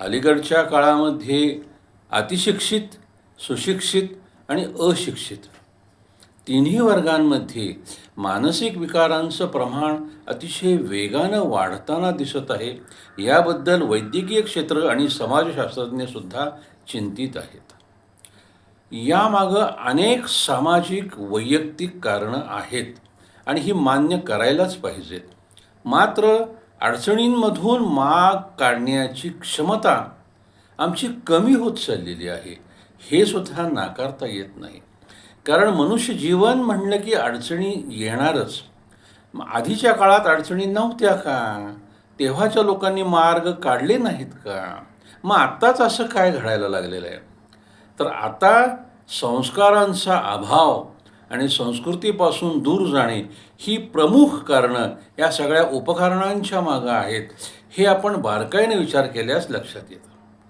अलीकडच्या काळामध्ये अतिशिक्षित, सुशिक्षित आणि अशिक्षित तिन्ही वर्गांमध्ये मानसिक विकारांचं प्रमाण अतिशय वेगानं वाढताना दिसत आहे. याबद्दल वैद्यकीय क्षेत्र आणि समाजशास्त्रज्ञसुद्धा चिंतित आहेत. यामागं अनेक सामाजिक, वैयक्तिक कारणं आहेत आणि ही मान्य करायलाच पाहिजेत. मात्र अडचणींमधून मार्ग काढण्याची क्षमता आमची कमी होत चाललेली आहे, हे सुद्धा नाकारता येत नाही. कारण मनुष्य जीवन म्हणलं की अडचणी येणारच. मग आधीच्या काळात अडचणी नव्हत्या का? तेव्हाच्या लोकांनी मार्ग काढले नाहीत का? मग आत्ताच असं काय घडायला लागलेलं आहे? तर आता संस्कारांचा अभाव आणि संस्कृतीपासून दूर जाणे ही प्रमुख कारणं या सगळ्या उपकारणांच्या मागं आहेत, हे आपण बारकाईने विचार केल्यास लक्षात येतं.